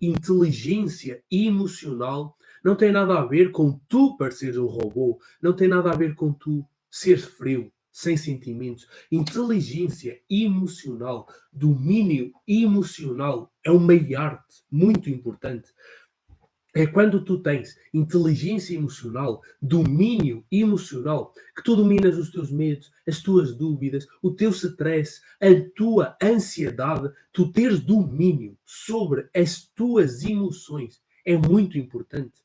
inteligência emocional não tem nada a ver com tu pareceres um robô, não tem nada a ver com tu seres frio, sem sentimentos. Inteligência emocional, domínio emocional é uma arte muito importante. É quando tu tens inteligência emocional, domínio emocional, que tu dominas os teus medos, as tuas dúvidas, o teu stress, a tua ansiedade, tu teres domínio sobre as tuas emoções. É muito importante.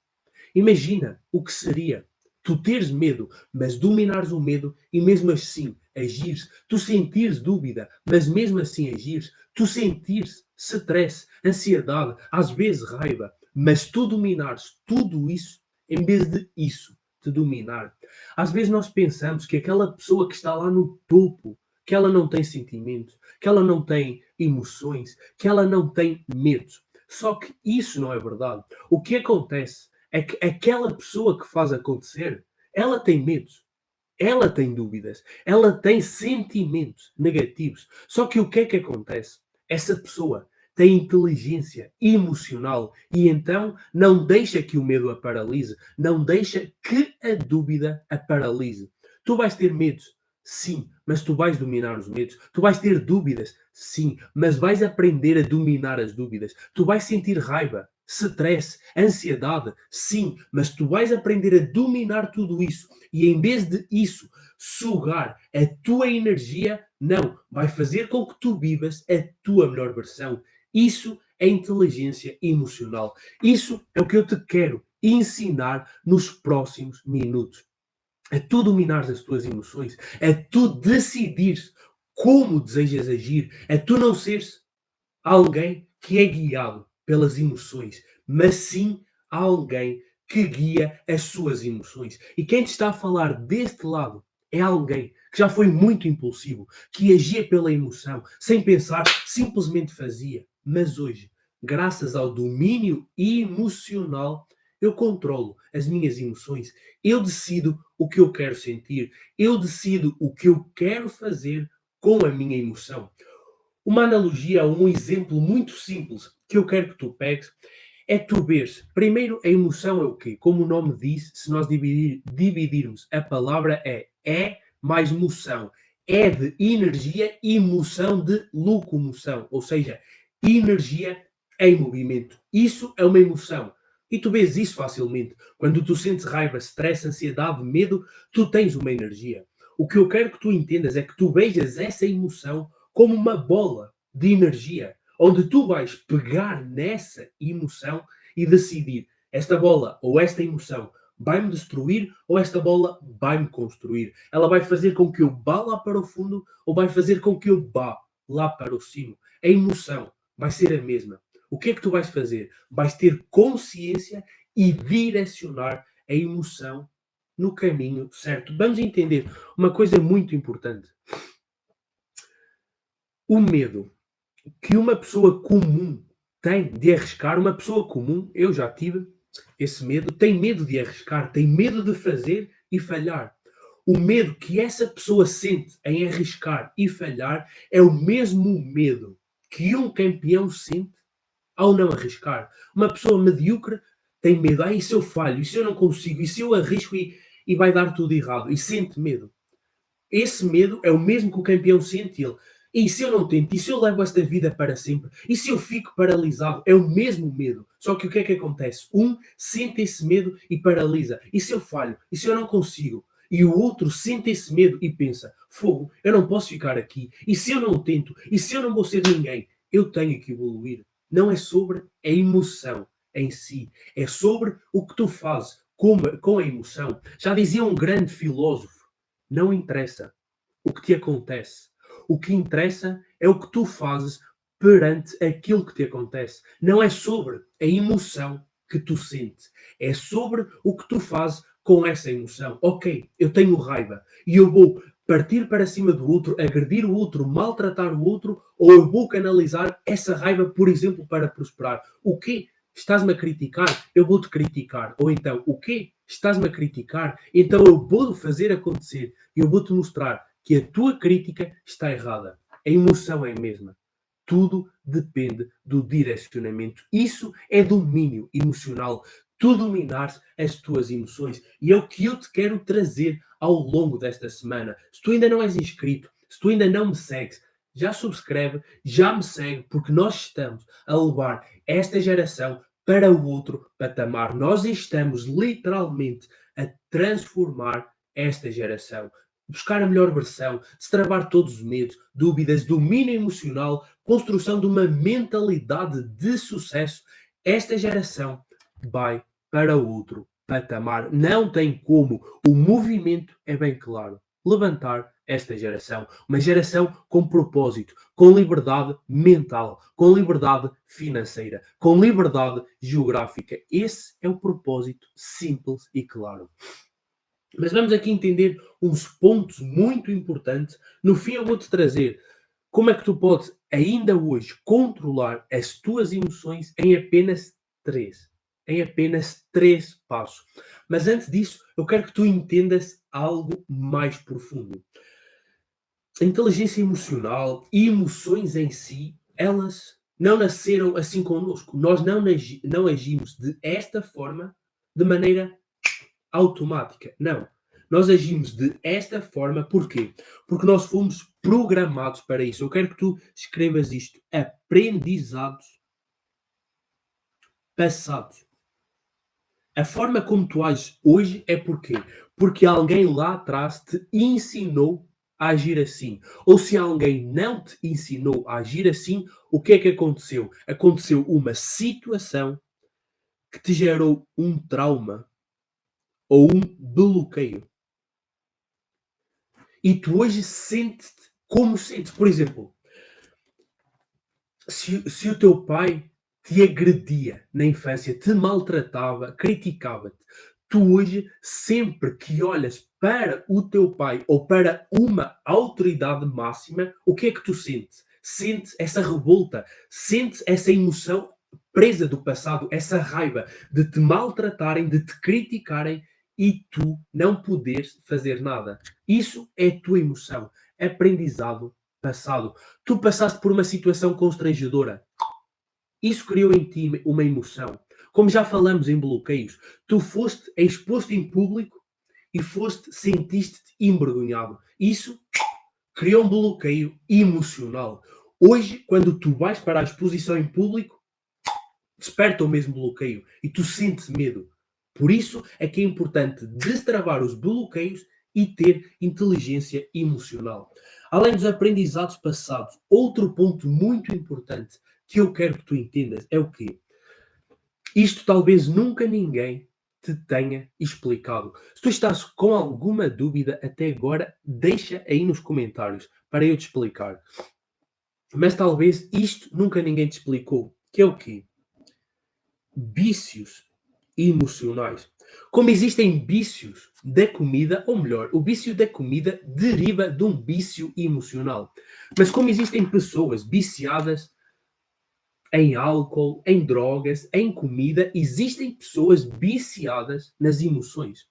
Imagina o que seria tu teres medo, mas dominares o medo e mesmo assim agires, tu sentires dúvida, mas mesmo assim agires, tu sentires stress, ansiedade, às vezes raiva, mas tu dominares tudo isso em vez de isso te dominar. Às vezes nós pensamos que aquela pessoa que está lá no topo, que ela não tem sentimentos, que ela não tem emoções, que ela não tem medos. Só que isso não é verdade. O que acontece é que aquela pessoa que faz acontecer, ela tem medos, ela tem dúvidas, ela tem sentimentos negativos. Só que o que é que acontece? Essa pessoa tem inteligência emocional e então não deixa que o medo a paralise, não deixa que a dúvida a paralise. Tu vais ter medos, sim, mas tu vais dominar os medos. Tu vais ter dúvidas, sim, mas vais aprender a dominar as dúvidas. Tu vais sentir raiva, stress, ansiedade, sim, mas tu vais aprender a dominar tudo isso e em vez de isso sugar a tua energia, não, vai fazer com que tu vivas a tua melhor versão. Isso é inteligência emocional. Isso é o que eu te quero ensinar nos próximos minutos. A tu dominares as tuas emoções, a tu decidires como desejas agir, a tu não seres alguém que é guiado pelas emoções, mas sim alguém que guia as suas emoções. E quem te está a falar deste lado é alguém que já foi muito impulsivo, que agia pela emoção, sem pensar, simplesmente fazia. Mas hoje, graças ao domínio emocional, eu controlo as minhas emoções, eu decido o que eu quero sentir, eu decido o que eu quero fazer com a minha emoção. Uma analogia, um exemplo muito simples que eu quero que tu pegues é tu veres. Primeiro, a emoção é o quê? Como o nome diz, se nós dividirmos a palavra é mais moção. É de energia e moção de locomoção. Ou seja, energia em movimento. Isso é uma emoção. E tu vês isso facilmente. Quando tu sentes raiva, stress, ansiedade, medo, tu tens uma energia. O que eu quero que tu entendas é que tu vejas essa emoção como uma bola de energia, onde tu vais pegar nessa emoção e decidir esta bola ou esta emoção vai-me destruir ou esta bola vai-me construir. Ela vai fazer com que eu vá lá para o fundo ou vai fazer com que eu vá lá para o cimo. A emoção vai ser a mesma. O que é que tu vais fazer? Vais ter consciência e direcionar a emoção no caminho certo. Vamos entender uma coisa muito importante. O medo que uma pessoa comum tem de arriscar, uma pessoa comum, eu já tive esse medo, tem medo de arriscar, tem medo de fazer e falhar. O medo que essa pessoa sente em arriscar e falhar é o mesmo medo que um campeão sente ao não arriscar. Uma pessoa medíocre tem medo. Ah, e se eu falho? E se eu não consigo? E se eu arrisco e vai dar tudo errado? E sente medo. Esse medo é o mesmo que o campeão sente ele. E se eu não tento? E se eu levo esta vida para sempre? E se eu fico paralisado? É o mesmo medo. Só que o que é que acontece? Um sente esse medo e paralisa. E se eu falho? E se eu não consigo? E o outro sente esse medo e pensa: fogo, eu não posso ficar aqui. E se eu não tento? E se eu não vou ser ninguém? Eu tenho que evoluir. Não é sobre a emoção em si. É sobre o que tu fazes com a emoção. Já dizia um grande filósofo: não interessa o que te acontece. O que interessa é o que tu fazes perante aquilo que te acontece. Não é sobre a emoção que tu sentes. É sobre o que tu fazes com essa emoção. Ok, eu tenho raiva e eu vou partir para cima do outro, agredir o outro, maltratar o outro, ou eu vou canalizar essa raiva, por exemplo, para prosperar. O quê? Estás-me a criticar? Eu vou-te criticar. Ou então, o quê? Estás-me a criticar? Então eu vou fazer acontecer. Eu vou-te mostrar que a tua crítica está errada. A emoção é a mesma. tudo depende do direcionamento. Isso é domínio emocional. Tu dominares as tuas emoções. E é o que eu te quero trazer ao longo desta semana. Se tu ainda não és inscrito, se tu ainda não me segues, já subscreve, já me segue, porque nós estamos a levar esta geração para o outro patamar. Nós estamos literalmente a transformar esta geração. Buscar a melhor versão, destravar todos os medos, dúvidas, domínio emocional, construção de uma mentalidade de sucesso. Esta geração vai para outro patamar. Não tem como. O movimento é bem claro. Levantar esta geração. Uma geração com propósito, com liberdade mental, com liberdade financeira, com liberdade geográfica. Esse é o propósito simples e claro. Mas vamos aqui entender uns pontos muito importantes. No fim eu vou-te trazer como é que tu podes ainda hoje controlar as tuas emoções em apenas três passos. Mas antes disso, eu quero que tu entendas algo mais profundo. A inteligência emocional e emoções em si, elas não nasceram assim connosco. Nós não agimos desta forma de maneira automática. Não. Nós agimos desta forma, porquê? Porque nós fomos programados para isso. Eu quero que tu escrevas isto. Aprendizados passados. A forma como tu ages hoje é porquê? Porque alguém lá atrás te ensinou a agir assim. Ou se alguém não te ensinou a agir assim, o que é que aconteceu? Aconteceu uma situação que te gerou um trauma ou um bloqueio. E tu hoje sentes-te como sentes. Por exemplo, se o teu pai te agredia na infância, te maltratava, criticava-te, tu hoje, sempre que olhas para o teu pai ou para uma autoridade máxima, o que é que tu sentes? Sentes essa revolta, sentes essa emoção presa do passado, essa raiva de te maltratarem, de te criticarem e tu não poderes fazer nada. Isso é a tua emoção, aprendizado passado. Tu passaste por uma situação constrangedora. Isso criou em ti uma emoção. Como já falamos em bloqueios, tu foste exposto em público e sentiste-te envergonhado. Isso criou um bloqueio emocional. Hoje, quando tu vais para a exposição em público, desperta o mesmo bloqueio e tu sentes medo. Por isso é que é importante destravar os bloqueios e ter inteligência emocional. Além dos aprendizados passados, outro ponto muito importante que eu quero que tu entendas é o quê? Isto talvez nunca ninguém te tenha explicado. Se tu estás com alguma dúvida até agora, deixa aí nos comentários para eu te explicar. Mas talvez isto nunca ninguém te explicou, que é o quê? Vícios emocionais. Como existem vícios da comida, ou melhor, o vício da comida deriva de um vício emocional. Mas como existem pessoas viciadas em álcool, em drogas, em comida, existem pessoas viciadas nas emoções.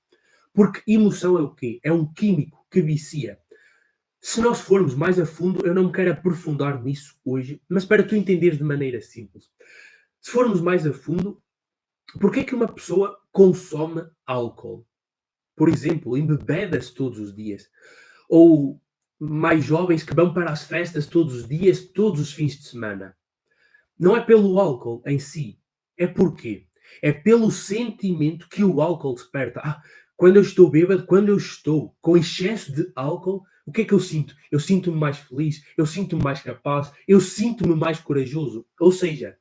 Porque emoção é o quê? É um químico que vicia. Se nós formos mais a fundo, eu não me quero aprofundar nisso hoje, mas para tu entenderes de maneira simples. Se formos mais a fundo, porquê é que uma pessoa consome álcool? Por exemplo, embebeda-se todos os dias. Ou mais jovens que vão para as festas todos os dias, todos os fins de semana. Não é pelo álcool em si. É porquê? É pelo sentimento que o álcool desperta. Quando eu estou bêbado, quando eu estou com excesso de álcool, o que é que eu sinto? Eu sinto-me mais feliz, eu sinto-me mais capaz, eu sinto-me mais corajoso. Ou seja,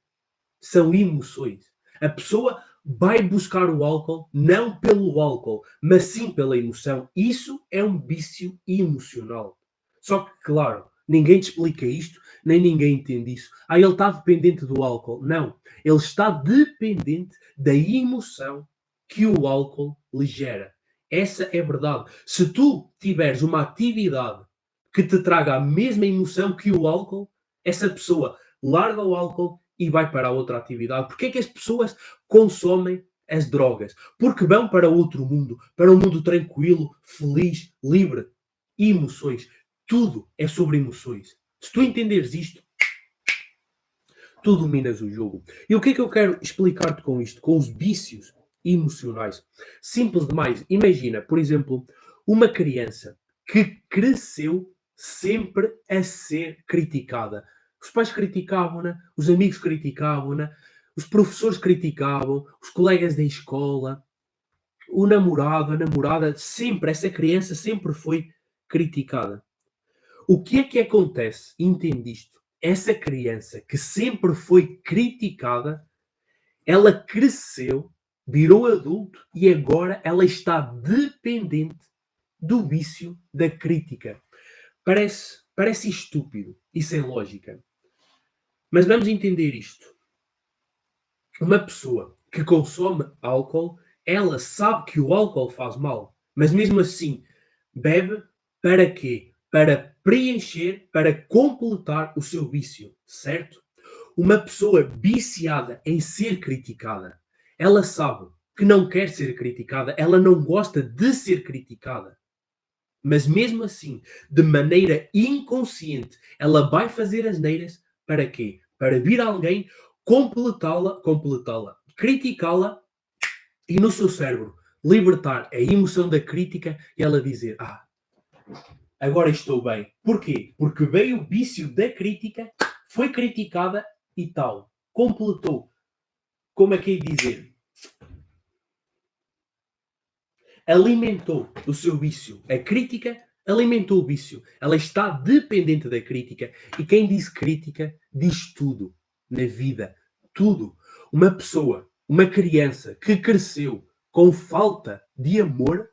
são emoções. A pessoa vai buscar o álcool não pelo álcool, mas sim pela emoção. Isso é um vício emocional. Só que, claro, ninguém te explica isto, nem ninguém entende isso. Ele está dependente do álcool. Não. Ele está dependente da emoção que o álcool lhe gera. Essa é a verdade. Se tu tiveres uma atividade que te traga a mesma emoção que o álcool, essa pessoa larga o álcool e vai para a outra atividade. Porquê é que as pessoas consomem as drogas? Porque vão para outro mundo, para um mundo tranquilo, feliz, livre. Emoções. Tudo é sobre emoções. Se tu entenderes isto, Tu dominas o jogo. E o que é que eu quero explicar-te com isto? Com os vícios emocionais. Simples demais. Imagina, por exemplo, uma criança que cresceu sempre a ser criticada. Os pais criticavam-na, os amigos criticavam-na, os professores criticavam, os colegas da escola, o namorado, a namorada, sempre, essa criança sempre foi criticada. O que é que acontece? Entende isto? Essa criança que sempre foi criticada, ela cresceu, virou adulto e agora ela está dependente do vício da crítica. Parece estúpido e sem lógica. Mas vamos entender isto. Uma pessoa que consome álcool, ela sabe que o álcool faz mal, mas mesmo assim bebe para quê? Para preencher, para completar o seu vício, certo? Uma pessoa viciada em ser criticada, ela sabe que não quer ser criticada, ela não gosta de ser criticada. Mas mesmo assim, de maneira inconsciente, ela vai fazer asneiras para quê? Para vir alguém completá-la, criticá-la e no seu cérebro libertar a emoção da crítica e ela dizer: Ah, agora estou bem. Porquê? Porque veio o vício da crítica, foi criticada e tal. Completou. Como é que é dizer? Alimentou o seu vício. A crítica alimentou o vício. Ela está dependente da crítica. E quem diz crítica diz tudo na vida. Tudo. Uma pessoa, uma criança que cresceu com falta de amor,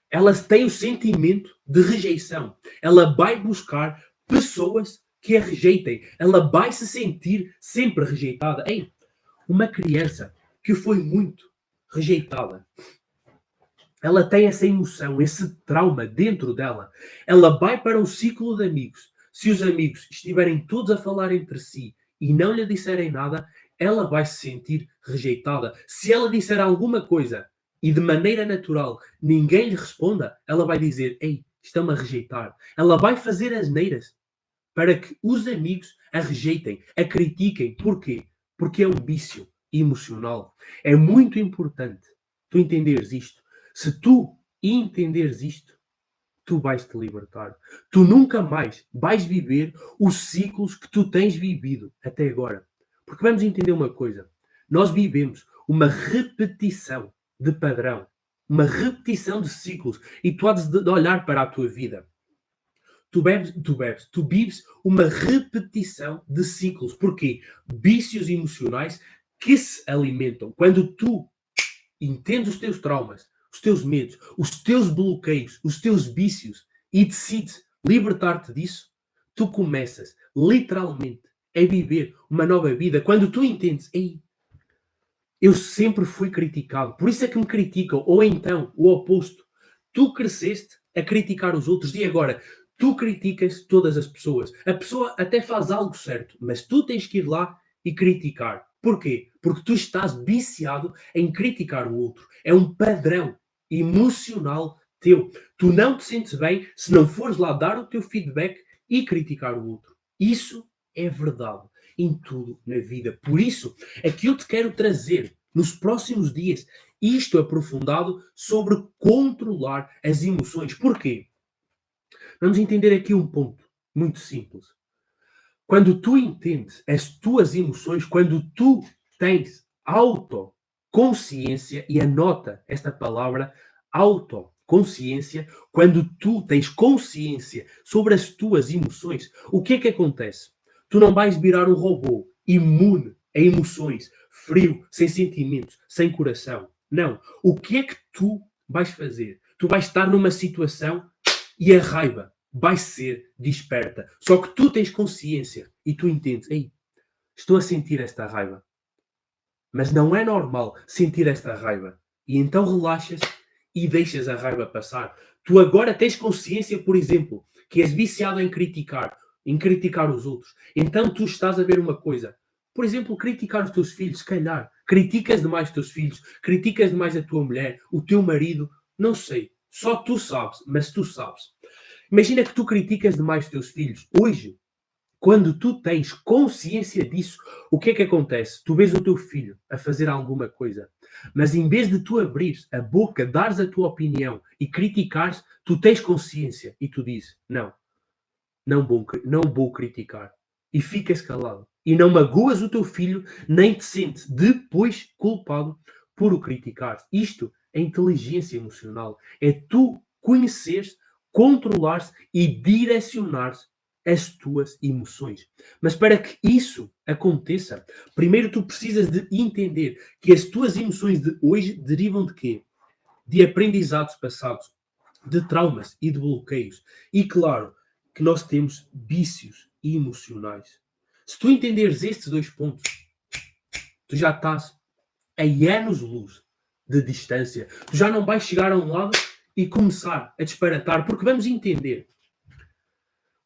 ela tem o sentimento de rejeição. Ela vai buscar pessoas que a rejeitem. Ela vai se sentir sempre rejeitada. Ei, uma criança que foi muito rejeitada, ela tem essa emoção, esse trauma dentro dela. Ela vai para um ciclo de amigos. Se os amigos estiverem todos a falar entre si e não lhe disserem nada, ela vai se sentir rejeitada. Se ela disser alguma coisa e de maneira natural ninguém lhe responda, ela vai dizer: Ei, estão-me a rejeitar. Ela vai fazer asneiras para que os amigos a rejeitem, a critiquem. Porquê? Porque é um vício emocional. É muito importante tu entenderes isto. Se tu entenderes isto, tu vais te libertar. Tu nunca mais vais viver os ciclos que tu tens vivido até agora. Porque vamos entender uma coisa. Nós vivemos uma repetição de padrão, uma repetição de ciclos. E tu has de olhar para a tua vida. Tu vives uma repetição de ciclos. Porquê? Vícios emocionais que se alimentam. Quando tu entendes os teus traumas, os teus medos, os teus bloqueios, os teus vícios e decides libertar-te disso, tu começas literalmente a viver uma nova vida. Quando tu entendes: Ei, eu sempre fui criticado, por isso é que me criticam. Ou então, o oposto. Tu cresceste a criticar os outros e agora tu criticas todas as pessoas. A pessoa até faz algo certo, mas tu tens que ir lá e criticar. Porquê? Porque tu estás viciado em criticar o outro. É um padrão emocional teu. Tu não te sentes bem se não fores lá dar o teu feedback e criticar o outro. Isso é verdade em tudo na vida. Por isso é que eu te quero trazer nos próximos dias isto aprofundado sobre controlar as emoções. Porquê? Vamos entender aqui um ponto muito simples. Quando tu entendes as tuas emoções, quando tu tens autoconsciência, e anota esta palavra, autoconsciência, quando tu tens consciência sobre as tuas emoções, o que é que acontece? Tu não vais virar um robô imune a emoções, frio, sem sentimentos, sem coração. Não. O que é que tu vais fazer? Tu vais estar numa situação e a raiva vai ser desperta. Só que tu tens consciência e tu entendes: Ei, estou a sentir esta raiva. Mas não é normal sentir esta raiva. E então relaxas e deixas a raiva passar. Tu agora tens consciência, por exemplo, que és viciado em criticar os outros. Então tu estás a ver uma coisa. Por exemplo, criticar os teus filhos, se calhar. Criticas demais os teus filhos, criticas demais a tua mulher, o teu marido, não sei. Só tu sabes, mas tu sabes. Imagina que tu criticas demais os teus filhos. Hoje, quando tu tens consciência disso, o que é que acontece? Tu vês o teu filho a fazer alguma coisa, mas em vez de tu abrires a boca, dares a tua opinião e criticares, tu tens consciência e tu dizes, não vou criticar. E ficas calado. E não magoas o teu filho, nem te sentes depois culpado por o criticar. Isto é inteligência emocional. É tu conheceres, controlares e direcionares as tuas emoções. Mas para que isso aconteça, primeiro tu precisas de entender que as tuas emoções de hoje derivam de quê? De aprendizados passados, de traumas e de bloqueios. E claro, que nós temos vícios emocionais. Se tu entenderes estes dois pontos, tu já estás a anos-luz de distância. Tu já não vais chegar a um lado e começar a disparatar, porque vamos entender.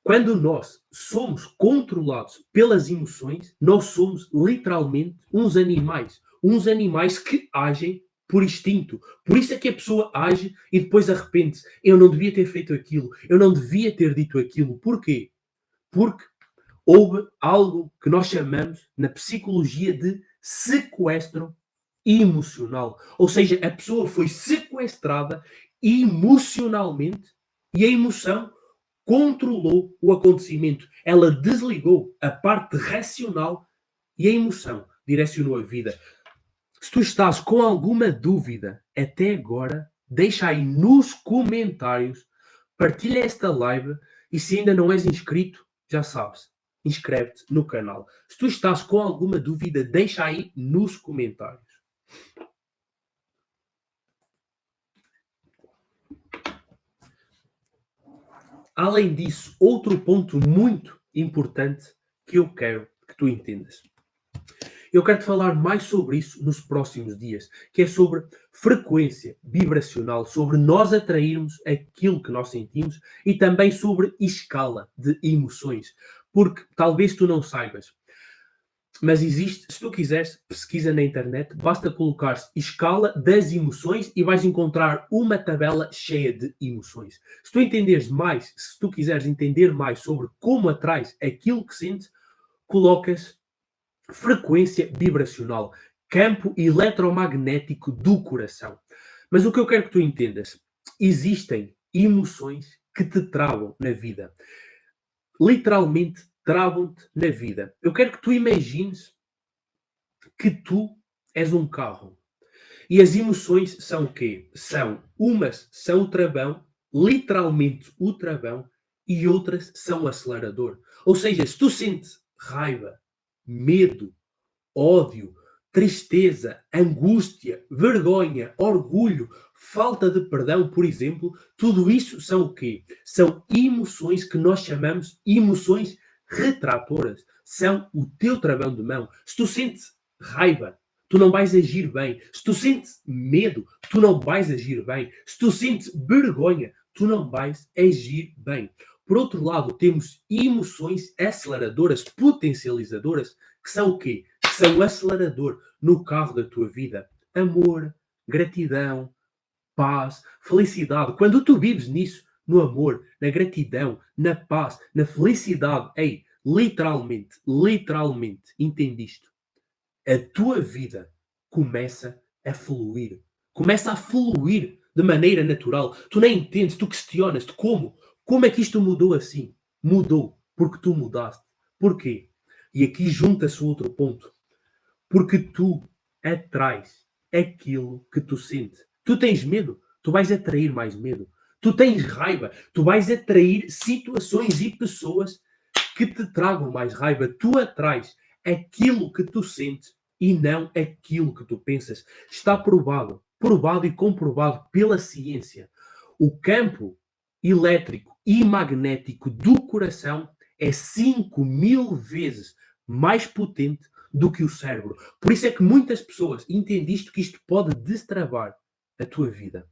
Quando nós somos controlados pelas emoções, nós somos literalmente uns animais que agem por instinto. Por isso é que a pessoa age e depois arrepende-se. Eu não devia ter feito aquilo, eu não devia ter dito aquilo. Porquê? Porque houve algo que nós chamamos na psicologia de sequestro emocional. Ou seja, a pessoa foi sequestrada emocionalmente e a emoção controlou o acontecimento. Ela desligou a parte racional e a emoção direcionou a vida. Se tu estás com alguma dúvida até agora, deixa aí nos comentários, partilha esta live e se ainda não és inscrito, já sabes, inscreve-te no canal. Se tu estás com alguma dúvida, deixa aí nos comentários. Além disso, outro ponto muito importante que eu quero que tu entendas. Eu quero te falar mais sobre isso nos próximos dias, que é sobre frequência vibracional, sobre nós atrairmos aquilo que nós sentimos e também sobre escala de emoções. Porque talvez tu não saibas, mas existe, se tu quiseres, pesquisa na internet, basta colocar escala das emoções e vais encontrar uma tabela cheia de emoções. Se tu entenderes mais, se tu quiseres entender mais sobre como atrais aquilo que sentes, colocas frequência vibracional, campo eletromagnético do coração. Mas o que eu quero que tu entendas, existem emoções que te travam na vida. Literalmente travam-te na vida. Eu quero que tu imagines que tu és um carro. E as emoções são o quê? Umas são o travão, literalmente o travão, e outras são o acelerador. Ou seja, se tu sentes raiva, medo, ódio, tristeza, angústia, vergonha, orgulho, falta de perdão, por exemplo, tudo isso são o quê? São emoções que nós chamamos emoções retratoras. São o teu travão de mão. Se tu sentes raiva, tu não vais agir bem. Se tu sentes medo, tu não vais agir bem. Se tu sentes vergonha, tu não vais agir bem. Por outro lado, temos emoções aceleradoras, potencializadoras, que são o quê? Que são o acelerador no carro da tua vida. Amor, gratidão, paz, felicidade. Quando tu vives nisso, no amor, na gratidão, na paz, na felicidade, ei, literalmente, entende isto? A tua vida começa a fluir. Começa a fluir de maneira natural. Tu nem entendes, tu questionas-te como? Como é que isto mudou assim? Mudou porque tu mudaste. Porquê? E aqui junta-se outro ponto. Porque tu atrais aquilo que tu sentes. Tu tens medo, tu vais atrair mais medo. Tu tens raiva, tu vais atrair situações e pessoas que te tragam mais raiva. Tu atrais aquilo que tu sentes e não aquilo que tu pensas. Está provado e comprovado pela ciência. O campo elétrico e magnético do coração é 5.000 vezes mais potente do que o cérebro. Por isso é que muitas pessoas entendem isto, que isto pode destravar a tua vida.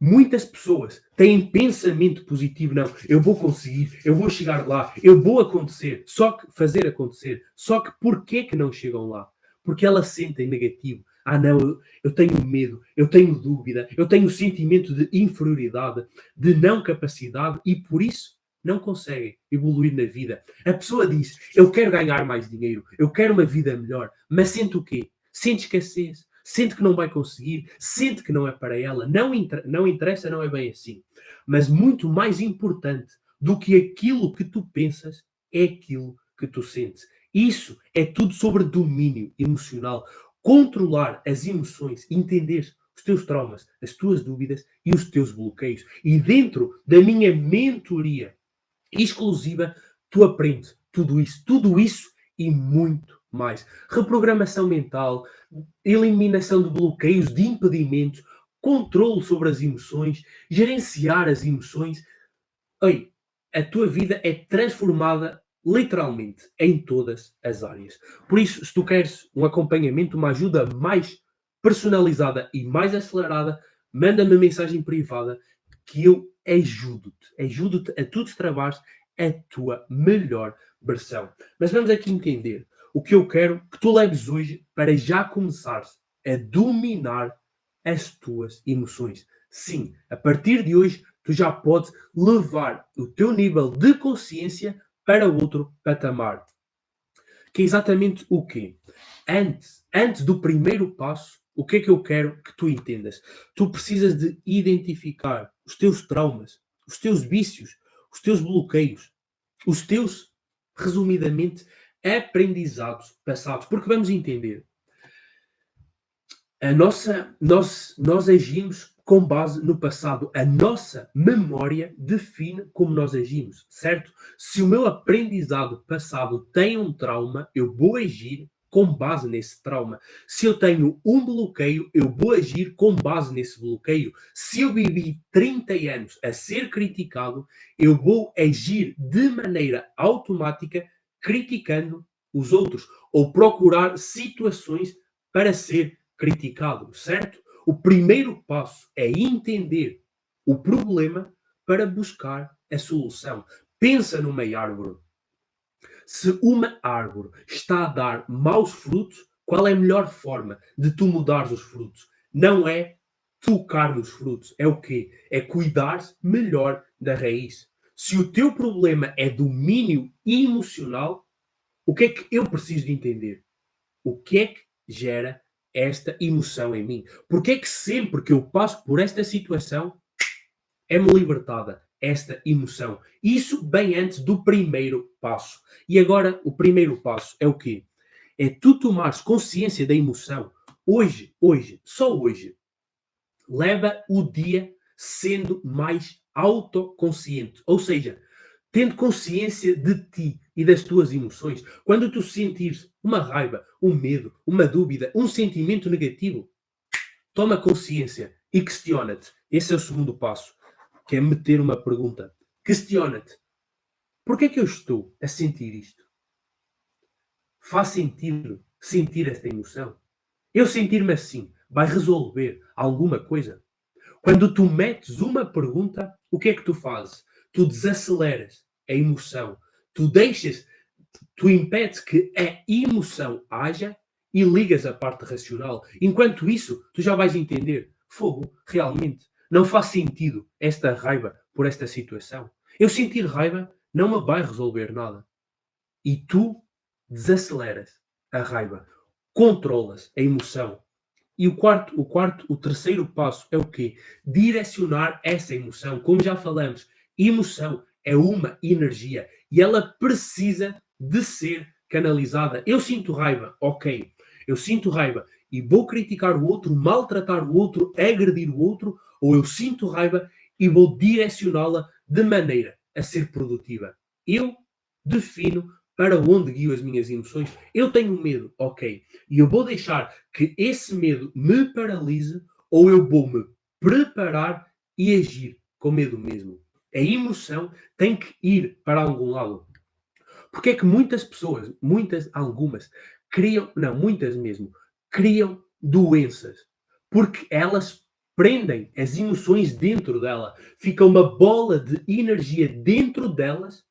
Muitas pessoas têm pensamento positivo, não, eu vou conseguir, eu vou chegar lá, eu vou acontecer, só que fazer acontecer. Só que porquê que não chegam lá? Porque elas sentem negativo. Ah não, eu tenho medo, eu tenho dúvida, eu tenho sentimento de inferioridade, de não capacidade e por isso não conseguem evoluir na vida. A pessoa diz, eu quero ganhar mais dinheiro, eu quero uma vida melhor, mas sente o quê? Sente escassez, sente que não vai conseguir, sente que não é para ela, não interessa, não é bem assim. Mas muito mais importante do que aquilo que tu pensas é aquilo que tu sentes. Isso é tudo sobre domínio emocional. Controlar as emoções, entender os teus traumas, as tuas dúvidas e os teus bloqueios. E dentro da minha mentoria exclusiva, tu aprendes tudo isso e muito mais. Reprogramação mental, eliminação de bloqueios, de impedimentos, controle sobre as emoções, gerenciar as emoções. Ei, a tua vida é transformada literalmente em todas as áreas. Por isso, se tu queres um acompanhamento, uma ajuda mais personalizada e mais acelerada, manda-me uma mensagem privada que eu ajudo-te a tu destravares a tua melhor versão. Mas vamos aqui entender o que eu quero que tu leves hoje para já começares a dominar as tuas emoções. Sim, a partir de hoje tu já podes levar o teu nível de consciência para outro patamar. Que é exatamente o quê? Antes do primeiro passo, o que é que eu quero que tu entendas? Tu precisas de identificar os teus traumas, os teus vícios, os teus bloqueios, os teus, resumidamente, aprendizados passados. Porque vamos entender, nós agimos com base no passado. A nossa memória define como nós agimos, certo? Se o meu aprendizado passado tem um trauma, eu vou agir com base nesse trauma. Se eu tenho um bloqueio, eu vou agir com base nesse bloqueio. Se eu vivi 30 anos a ser criticado, eu vou agir de maneira automática criticando os outros ou procurar situações para ser criticado, certo? O primeiro passo é entender o problema para buscar a solução. Pensa numa árvore. Se uma árvore está a dar maus frutos, qual é a melhor forma de tu mudares os frutos? Não é tocar nos frutos. É o quê? É cuidar melhor da raiz. Se o teu problema é domínio emocional, o que é que eu preciso de entender? O que é que gera esta emoção em mim? Porque é que sempre que eu passo por esta situação é-me libertada esta emoção? Isso bem antes do primeiro passo. E agora o primeiro passo é o quê? É tu tomares consciência da emoção. Hoje, só hoje, leva o dia sendo mais autoconsciente. Ou seja, tendo consciência de ti e das tuas emoções. Quando tu sentires uma raiva, um medo, uma dúvida, um sentimento negativo, toma consciência e questiona-te. Esse é o segundo passo, que é meter uma pergunta. Questiona-te. Porquê é que eu estou a sentir isto? Faz sentido sentir esta emoção? Eu sentir-me assim vai resolver alguma coisa? Quando tu metes uma pergunta, o que é que tu fazes? Tu desaceleras a emoção. Tu deixas, tu impedes que a emoção haja e ligas a parte racional. Enquanto isso, tu já vais entender. Fogo, realmente, não faz sentido esta raiva por esta situação. Eu sentir raiva não me vai resolver nada. E tu desaceleras a raiva, controlas a emoção. E o terceiro passo é o quê? Direcionar essa emoção. Como já falamos, emoção é uma energia e ela precisa de ser canalizada. Eu sinto raiva, ok. Eu sinto raiva e vou criticar o outro, maltratar o outro, agredir o outro, ou eu sinto raiva e vou direcioná-la de maneira a ser produtiva. Eu defino para onde guio as minhas emoções. Eu tenho medo, ok. E eu vou deixar que esse medo me paralise ou eu vou me preparar e agir com medo mesmo. A emoção tem que ir para algum lado. Porque é que muitas pessoas, algumas, muitas mesmo, criam doenças. Porque elas prendem as emoções dentro dela. Fica uma bola de energia dentro delas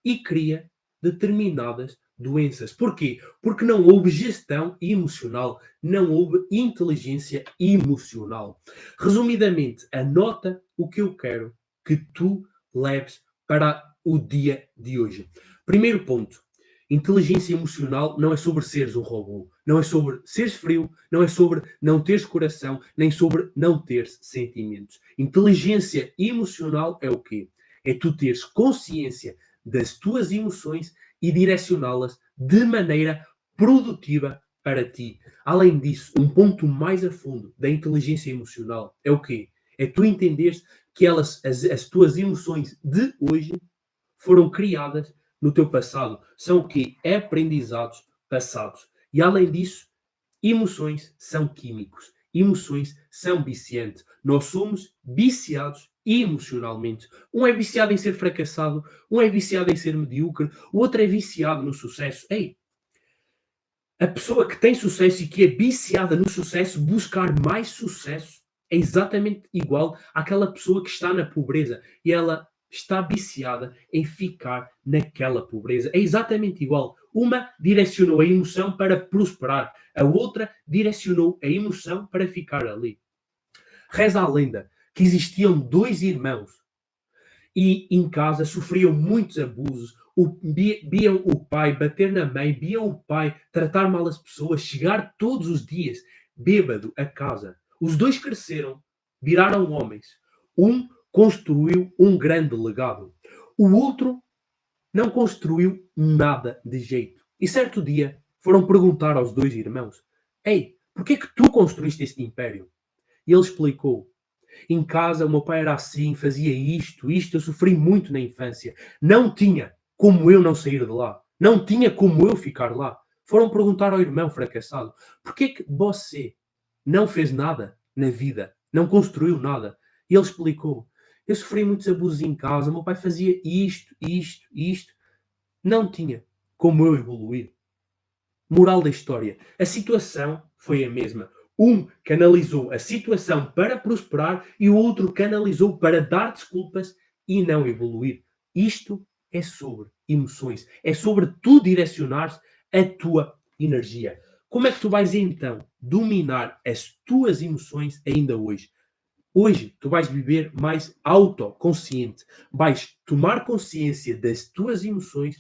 e cria determinadas doenças. Porquê? Porque não houve gestão emocional, não houve inteligência emocional. Resumidamente, anota o que eu quero que tu leves para o dia de hoje. Primeiro ponto. Inteligência emocional não é sobre seres um robô, não é sobre seres frio, não é sobre não teres coração, nem sobre não teres sentimentos. Inteligência emocional é o quê? É tu teres consciência das tuas emoções e direcioná-las de maneira produtiva para ti. Além disso, um ponto mais a fundo da inteligência emocional é o quê? É tu entenderes que as tuas emoções de hoje foram criadas no teu passado. São o quê? Aprendizados passados. E além disso, emoções são químicos. Emoções são viciantes. Nós somos viciados emocionalmente. Um é viciado em ser fracassado, um é viciado em ser medíocre, o outro é viciado no sucesso. Ei, a pessoa que tem sucesso e que é viciada no sucesso, buscar mais sucesso, é exatamente igual àquela pessoa que está na pobreza e ela está viciada em ficar naquela pobreza. É exatamente igual. Uma direcionou a emoção para prosperar, a outra direcionou a emoção para ficar ali. Reza a lenda que existiam dois irmãos e em casa sofriam muitos abusos. Viam o pai bater na mãe, viam o pai tratar mal as pessoas, chegar todos os dias bêbado a casa. Os dois cresceram, viraram homens. Um construiu um grande legado. O outro não construiu nada de jeito. E certo dia foram perguntar aos dois irmãos: Ei, porquê é que tu construíste este império? E ele explicou: Em casa o meu pai era assim, fazia isto, eu sofri muito na infância. Não tinha como eu não sair de lá. Não tinha como eu ficar lá. Foram perguntar ao irmão fracassado: Porquê que você não fez nada na vida? Não construiu nada? E ele explicou: Eu sofri muitos abusos em casa, o meu pai fazia isto. Não tinha como eu evoluir. Moral da história: a situação foi a mesma. Um canalizou a situação para prosperar e o outro canalizou para dar desculpas e não evoluir. Isto é sobre emoções. É sobre tu direcionares a tua energia. Como é que tu vais então dominar as tuas emoções ainda hoje? Hoje tu vais viver mais autoconsciente. Vais tomar consciência das tuas emoções.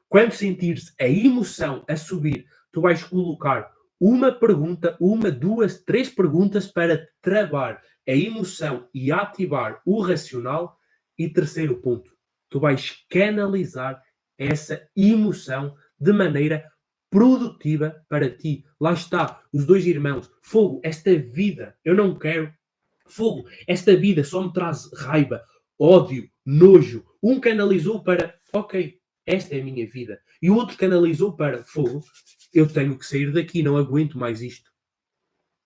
Quando sentires a emoção a subir, tu vais colocar uma pergunta, uma, duas, três perguntas para travar a emoção e ativar o racional. E terceiro ponto, tu vais canalizar essa emoção de maneira produtiva para ti. Lá está, os dois irmãos. Fogo, esta vida eu não quero. Fogo, esta vida só me traz raiva, ódio, nojo. Um canalizou para, ok, esta é a minha vida. E o outro canalizou para, fogo, eu tenho que sair daqui, não aguento mais isto.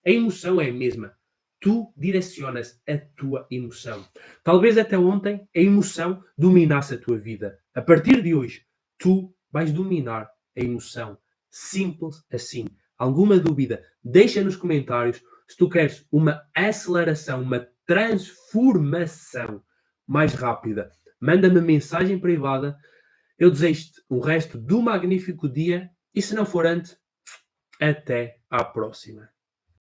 A emoção é a mesma. Tu direcionas a tua emoção. Talvez até ontem a emoção dominasse a tua vida. A partir de hoje, tu vais dominar a emoção. Simples assim. Alguma dúvida? Deixa nos comentários. Se tu queres uma aceleração, uma transformação mais rápida, manda-me mensagem privada. Eu desejo-te o resto do magnífico dia e, se não for antes, até à próxima.